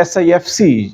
SIFC,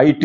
IT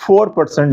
4%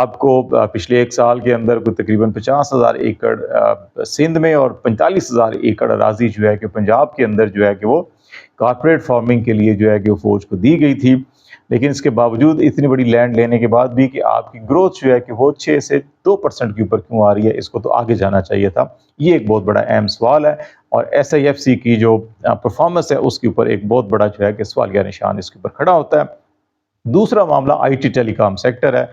آپ کو پچھلے ایک سال کے اندر کوئی تقریباً 50,000 ایکڑ سندھ میں اور 45,000 ایکڑ اراضی جو ہے کہ پنجاب کے اندر جو ہے کہ وہ کارپوریٹ فارمنگ کے لیے جو ہے کہ وہ فوج کو دی گئی تھی. لیکن اس کے باوجود اتنی بڑی لینڈ لینے کے بعد بھی کہ آپ کی گروتھ جو ہے کہ وہ 6 سے 2% کے اوپر کیوں آ رہی ہے، اس کو تو آگے جانا چاہیے تھا. یہ ایک بہت بڑا اہم سوال ہے، اور ایس آئی ایف سی کی جو پرفارمنس ہے اس کے اوپر ایک بہت بڑا جو ہے کہ سوالیہ نشان اس کے اوپر کھڑا ہوتا ہے. دوسرا معاملہ آئی ٹی ٹیلی کام سیکٹر ہے.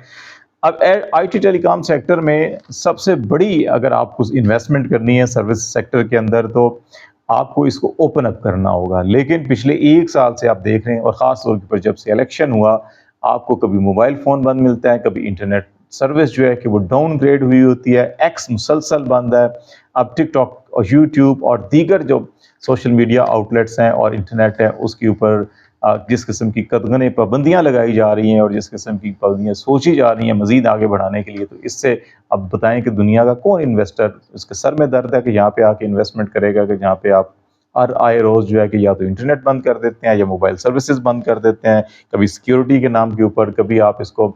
اب آئی ٹی ٹیلی کام سیکٹر میں سب سے بڑی اگر آپ کو انویسٹمنٹ کرنی ہے سروس سیکٹر کے اندر تو آپ کو اس کو اوپن اپ کرنا ہوگا. لیکن پچھلے ایک سال سے آپ دیکھ رہے ہیں، اور خاص طور پر جب سے الیکشن ہوا، آپ کو کبھی موبائل فون بند ملتا ہے، کبھی انٹرنیٹ سروس جو ہے کہ وہ ڈاؤن گریڈ ہوئی ہوتی ہے، ایکس مسلسل بند ہے. اب ٹک ٹاک اور یوٹیوب اور دیگر جو سوشل میڈیا آؤٹلیٹس ہیں اور انٹرنیٹ ہے اس کے اوپر جس قسم کی قطغن پابندیاں لگائی جا رہی ہیں اور جس قسم کی پابندیاں سوچی جا رہی ہیں مزید آگے بڑھانے کے لیے، تو اس سے اب بتائیں کہ دنیا کا کون انویسٹر اس کے سر میں درد ہے کہ یہاں پہ آ کے انویسٹمنٹ کرے گا، کہ جہاں پہ آپ ہر آئے روز جو ہے کہ یا تو انٹرنیٹ بند کر دیتے ہیں یا موبائل سروسز بند کر دیتے ہیں، کبھی سیکیورٹی کے نام کے اوپر، کبھی آپ اس کو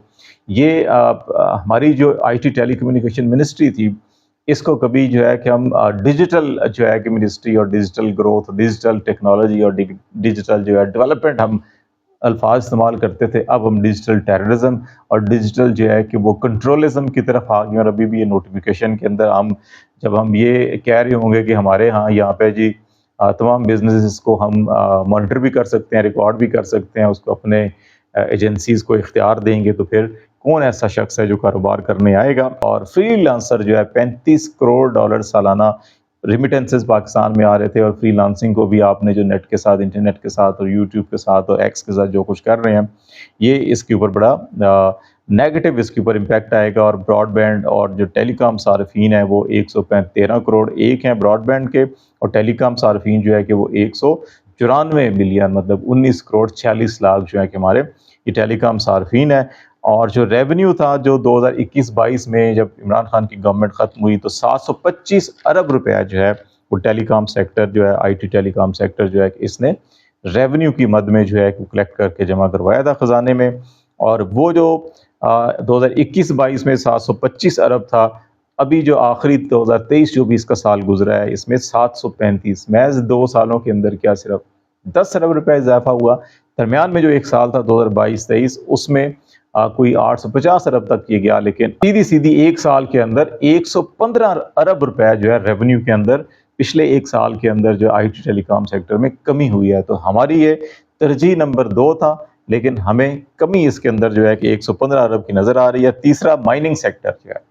یہ ہماری جو I T telecommunication ministry تھی اس کو کبھی جو ہے کہ ہم ڈیجیٹل جو ہے کہ منسٹری اور ڈیجیٹل گروتھ، ڈیجیٹل ٹیکنالوجی اور ڈیجیٹل جو ہے ڈیولپمنٹ ہم الفاظ استعمال کرتے تھے. اب ہم ڈیجیٹل ٹیررزم اور ڈیجیٹل جو ہے کہ وہ کنٹرولزم کی طرف آ گئے. اور ابھی بھی یہ نوٹیفیکیشن کے اندر جب ہم یہ کہہ رہے ہوں گے کہ ہمارے ہاں یہاں پہ جی تمام بزنسز کو ہم مانیٹر بھی کر سکتے ہیں، ریکارڈ بھی کر سکتے ہیں، اس کو اپنے ایجنسیز کو اختیار دیں گے، تو پھر کون ایسا شخص ہے جو کاروبار کرنے آئے گا. اور فری لانسر جو ہے 35 کروڑ ڈالر سالانہ ریمیٹنسز پاکستان میں آ رہے تھے. اور فری لانسنگ کو بھی آپ نے جو نیٹ کے ساتھ، انٹرنیٹ کے ساتھ اور یوٹیوب کے ساتھ اور ایکس کے ساتھ جو کچھ کر رہے ہیں، یہ اس کے اوپر بڑا نیگیٹو اس کے اوپر امپیکٹ آئے گا. اور براڈ بینڈ اور جو ٹیلی کام صارفین ہیں وہ 113 کروڑ ایک ہیں براڈ بینڈ کے، اور ٹیلی کام صارفین جو ہے کہ وہ 194 ملین، مطلب 19 کروڑ 46 لاکھ جو ہے کہ ہمارے یہ ٹیلی کام صارفین ہیں. اور جو ریونیو تھا جو 2021-22 میں جب عمران خان کی گورنمنٹ ختم ہوئی تو 725 ارب روپیہ جو ہے وہ ٹیلی کام سیکٹر جو ہے، آئی ٹی ٹیلی کام سیکٹر جو ہے کہ اس نے ریونیو کی مد میں جو ہے کہ کلیکٹ کر کے جمع کروایا تھا خزانے میں. اور وہ جو 2021-22 میں 725 ارب تھا، ابھی جو آخری 2023-24 کا سال گزرا ہے اس میں 735، محض 2 سالوں کے اندر کیا صرف 10 ارب روپے اضافہ ہوا. درمیان میں جو ایک سال تھا 2022-23 اس میں کوئی 850 ارب تک یہ گیا. لیکن سیدھی ایک سال کے اندر 115 ارب روپے جو ہے ریونیو کے اندر پچھلے ایک سال کے اندر جو I T tele com sector میں کمی ہوئی ہے. تو ہماری یہ ترجیح نمبر 2 تھا، لیکن ہمیں کمی اس کے اندر جو ہے کہ 115 ارب کی نظر آ رہی ہے. تیسرا مائننگ سیکٹر جو ہے،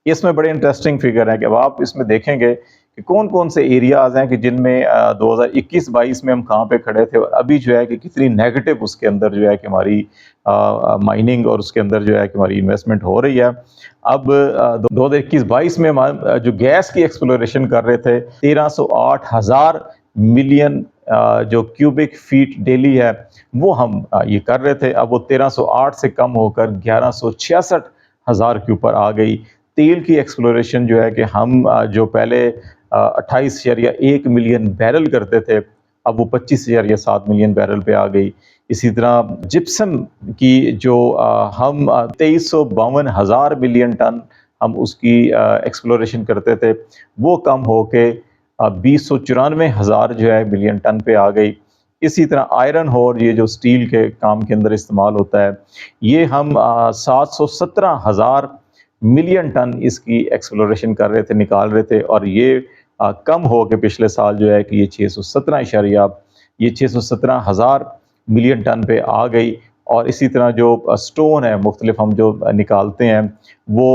اس میں بڑے انٹرسٹنگ فگر ہے کہ اب آپ اس میں دیکھیں گے کہ کون کون سے ایریاز ہیں کہ جن میں 2021-22 میں ہم کہاں پہ کھڑے تھے، اور ابھی جو ہے کہ کتنی نیگیٹو اس کے اندر جو ہے کہ ہماری مائننگ اور اس کے اندر جو ہے کہ ہماری انویسٹمنٹ ہو رہی ہے. اب 2021-22 میں جو گیس کی ایکسپلوریشن کر رہے تھے 1308,000 ملین جو کیوبک فیٹ ڈیلی ہے وہ ہم یہ کر رہے تھے. اب وہ 1308 سے کم ہو کر 1166,000 کے اوپر آ گئی. تیل کی ایکسپلوریشن جو ہے کہ ہم جو پہلے 28.1 ملین بیرل کرتے تھے اب وہ 25.7 ملین بیرل پہ آ گئی. اسی طرح جپسم کی جو ہم 2352,000 ملین ٹن ہم اس کی ایکسپلوریشن کرتے تھے وہ کم ہو کے 294,000 جو ہے ملین ٹن پہ آ گئی. اسی طرح آئرن ہور، یہ جو سٹیل کے کام کے اندر استعمال ہوتا ہے، یہ ہم 717,000 ملین ٹن اس کی ایکسپلوریشن کر رہے تھے، نکال رہے تھے، اور یہ کم ہو کے پچھلے سال جو ہے کہ یہ 617,000 ملین ٹن پہ آ گئی. اور اسی طرح جو سٹون ہے مختلف ہم جو نکالتے ہیں وہ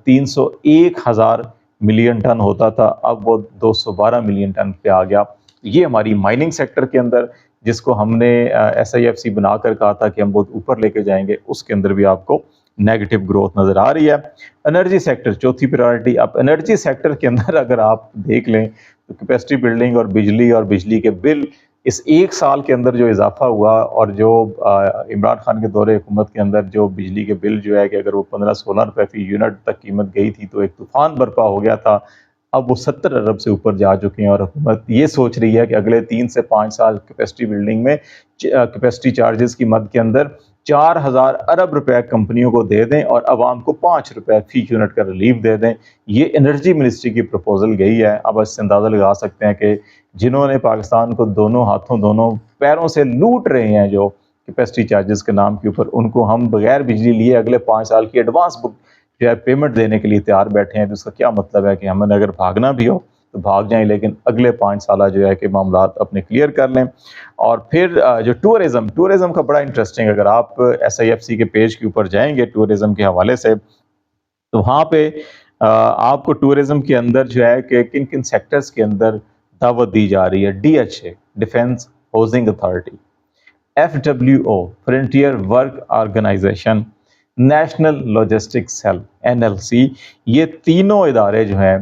301,000 ملین ٹن ہوتا تھا، اب وہ 212 ملین ٹن پہ آ گیا. یہ ہماری مائننگ سیکٹر کے اندر جس کو ہم نے ایس آئی ایف سی بنا کر کہا تھا کہ ہم بہت اوپر لے کے جائیں گے، اس کے اندر بھی آپ کو نیگیٹو گروتھ نظر آ رہی ہے. انرجی سیکٹر چوتھی پرائرٹی. اب انرجی سیکٹر کے اندر اگر آپ دیکھ لیں تو کیپیسٹی بلڈنگ اور بجلی کے بل اس ایک سال کے اندر جو اضافہ ہوا، اور جو عمران خان کے دور حکومت کے اندر جو بجلی کے بل جو ہے کہ اگر وہ 15-16 روپے فی یونٹ تک قیمت گئی تھی تو ایک طوفان برپا ہو گیا تھا. اب وہ 70 ارب سے اوپر جا چکے ہیں، اور حکومت یہ سوچ رہی ہے کہ اگلے 3 سے 5 سال کیپیسٹی بلڈنگ میں کیپیسٹی چارجز کی مد کے اندر 4,000 ارب روپے کمپنیوں کو دے دیں اور عوام کو 5 روپے فی یونٹ کا ریلیف دے دیں. یہ انرجی منسٹری کی پروپوزل گئی ہے. اب اس سے اندازہ لگا سکتے ہیں کہ جنہوں نے پاکستان کو دونوں ہاتھوں دونوں پیروں سے لوٹ رہے ہیں جو کیپیسٹی چارجز کے نام کے اوپر، ان کو ہم بغیر بجلی لیے اگلے 5 سال کی ایڈوانس بک جو ہے پیمنٹ دینے کے لیے تیار بیٹھے ہیں. تو اس کا کیا مطلب ہے کہ ہمیں اگر بھاگنا بھی ہو تو بھاگ جائیں، لیکن اگلے 5 سالہ جو ہے کہ معاملات اپنے کلیئر کر لیں. اور پھر جو ٹورزم کا بڑا انٹرسٹنگ، اگر آپ SIFC کے پیج کے اوپر جائیں گے ٹورزم کے حوالے سے، تو وہاں پہ آپ کو ٹورزم کے اندر جو ہے کہ کن کن سیکٹرز کے اندر دعوت دی جا رہی ہے. DHA defence housing authority, FWO frontier work organisation, national logistics cell NLC، یہ تینوں ادارے جو ہیں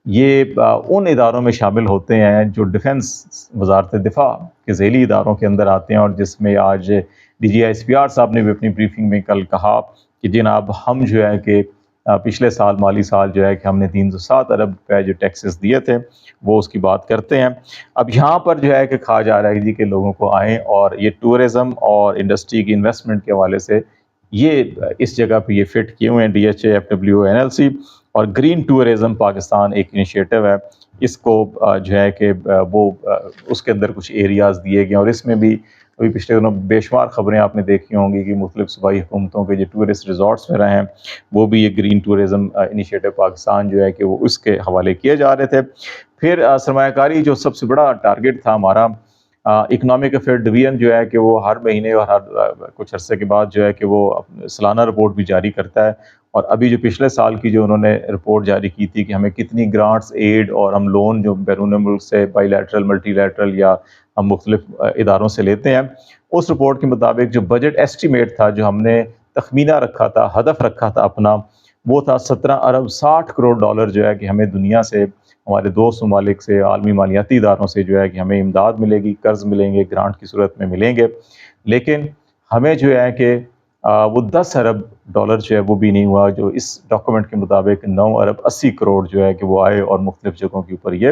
یہ ان اداروں میں شامل ہوتے ہیں جو ڈیفنس وزارت دفاع کے ذیلی اداروں کے اندر آتے ہیں. اور جس میں آج DG SPR صاحب نے بھی اپنی بریفنگ میں کل کہا کہ جناب ہم جو ہے کہ پچھلے سال مالی سال جو ہے کہ ہم نے 307 ارب روپے جو ٹیکسز دیے تھے وہ اس کی بات کرتے ہیں. اب یہاں پر جو ہے کہ کہا جا رہا ہے جی کہ لوگوں کو آئیں اور یہ ٹورزم اور انڈسٹری کی انویسٹمنٹ کے حوالے سے یہ اس جگہ پہ یہ فٹ کیے ہوئے ہیں. DHA FWO NLC اور گرین ٹورزم پاکستان ایک انیشیٹو ہے. اس کو جو ہے کہ وہ اس کے اندر کچھ ایریاز دیے گئے ہیں، اور اس میں بھی ابھی پچھلے دنوں بے شمار خبریں آپ نے دیکھی ہوں گی کہ مختلف صوبائی حکومتوں کے جو ٹورسٹ ریزورٹس میں رہے ہیں وہ بھی یہ گرین ٹورزم انیشیٹو پاکستان جو ہے کہ وہ اس کے حوالے کیے جا رہے تھے. پھر سرمایہ کاری جو سب سے بڑا ٹارگٹ تھا ہمارا، اکنامک افیئر ڈویژن جو ہے کہ وہ ہر مہینے اور ہر کچھ عرصے کے بعد جو ہے کہ وہ سالانہ رپورٹ بھی جاری کرتا ہے. اور ابھی جو پچھلے سال کی جو انہوں نے رپورٹ جاری کی تھی کہ ہمیں کتنی گرانٹس ایڈ اور ہم لون جو بیرون ملک سے بائی لیٹرل ملٹی لیٹرل یا ہم مختلف اداروں سے لیتے ہیں، اس رپورٹ کے مطابق جو بجٹ ایسٹیمیٹ تھا، جو ہم نے تخمینہ رکھا تھا، ہدف رکھا تھا اپنا، وہ تھا 17 ارب 60 کروڑ ڈالر جو ہے کہ ہمیں دنیا سے، ہمارے دوست ممالک سے، عالمی مالیاتی اداروں سے جو ہے کہ ہمیں امداد ملے گی، قرض ملیں گے، گرانٹ کی صورت میں ملیں گے. لیکن ہمیں جو ہے کہ وہ 10 ارب ڈالر جو ہے وہ بھی نہیں ہوا، جو اس ڈاکومنٹ کے مطابق 9 ارب 80 کروڑ جو ہے کہ وہ آئے اور مختلف جگہوں کے اوپر یہ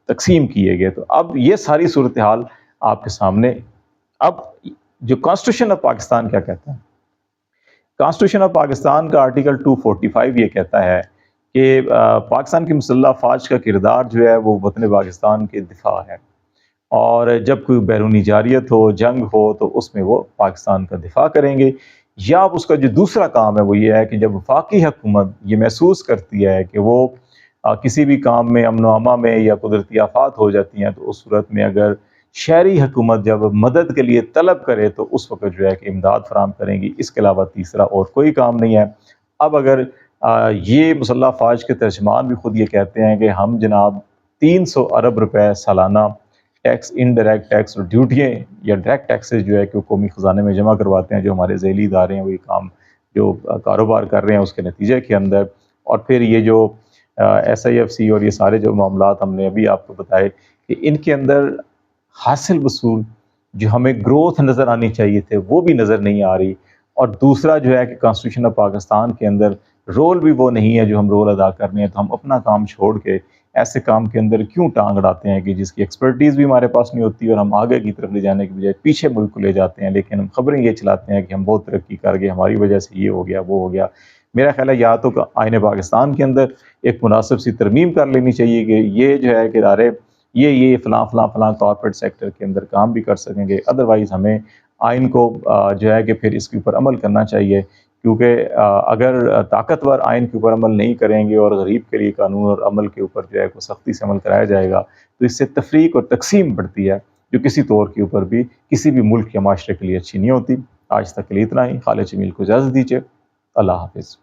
تقسیم کیے گئے. تو اب یہ ساری صورتحال آپ کے سامنے. اب جو کانسٹیٹیوشن آف پاکستان کیا کہتا ہے؟ کانسٹیٹیوشن آف پاکستان کا آرٹیکل 245 یہ کہتا ہے کہ پاکستان کی مسلح افواج کا کردار جو ہے وہ وطن پاکستان کے دفاع ہے، اور جب کوئی بیرونی جارحیت ہو، جنگ ہو، تو اس میں وہ پاکستان کا دفاع کریں گے. یا اب اس کا جو دوسرا کام ہے وہ یہ ہے کہ جب وفاقی حکومت یہ محسوس کرتی ہے کہ وہ کسی بھی کام میں امن و امان میں یا قدرتی آفات ہو جاتی ہیں، تو اس صورت میں اگر شہری حکومت جب مدد کے لیے طلب کرے تو اس وقت جو ہے کہ امداد فراہم کریں گی. اس کے علاوہ تیسرا اور کوئی کام نہیں ہے. اب اگر یہ مسلح افواج کے ترجمان بھی خود یہ کہتے ہیں کہ ہم جناب 300 ارب روپے سالانہ ٹیکس، انڈائریکٹ ٹیکس اور ڈیوٹیاں یا ڈائریکٹ ٹیکسز جو ہے کہ قومی خزانے میں جمع کرواتے ہیں جو ہمارے ذیلی ادارے ہیں، وہی کام جو کاروبار کر رہے ہیں اس کے نتیجے کے اندر. اور پھر یہ جو SIFC اور یہ سارے جو معاملات ہم نے ابھی آپ کو بتائے کہ ان کے اندر حاصل وصول جو ہمیں گروتھ نظر آنی چاہیے تھے وہ بھی نظر نہیں آ رہی. اور دوسرا جو ہے کہ کانسٹیٹیوشن آف پاکستان کے اندر رول بھی وہ نہیں ہے جو ہم رول ادا کر رہے ہیں. تو ہم اپنا کام چھوڑ کے ایسے کام کے اندر کیوں ٹانگ اڑاتے ہیں کہ جس کی ایکسپرٹیز بھی ہمارے پاس نہیں ہوتی، اور ہم آگے کی طرف لے جانے کے بجائے پیچھے ملک کو لے جاتے ہیں. لیکن ہم خبریں یہ چلاتے ہیں کہ ہم بہت ترقی کر گئے، ہماری وجہ سے یہ ہو گیا وہ ہو گیا. میرا خیال ہے یا تو آئین پاکستان کے اندر ایک مناسب سی ترمیم کر لینی چاہیے کہ یہ جو ہے کہ ادارے یہ فلاں کارپوریٹ سیکٹر کے اندر کام بھی کر سکیں گے. ادروائز ہمیں آئین کو جو ہے کہ پھر اس کے اوپر عمل کرنا چاہیے، کیونکہ اگر طاقتور آئین کے اوپر عمل نہیں کریں گے اور غریب کے لیے قانون اور عمل کے اوپر جو ہے کو سختی سے عمل کرایا جائے گا تو اس سے تفریق اور تقسیم بڑھتی ہے، جو کسی طور کے اوپر بھی کسی بھی ملک یا معاشرے کے لیے اچھی نہیں ہوتی. آج تک کے لیے اتنا ہی. خالد جمیل کو اجازت دیجیے. اللہ حافظ.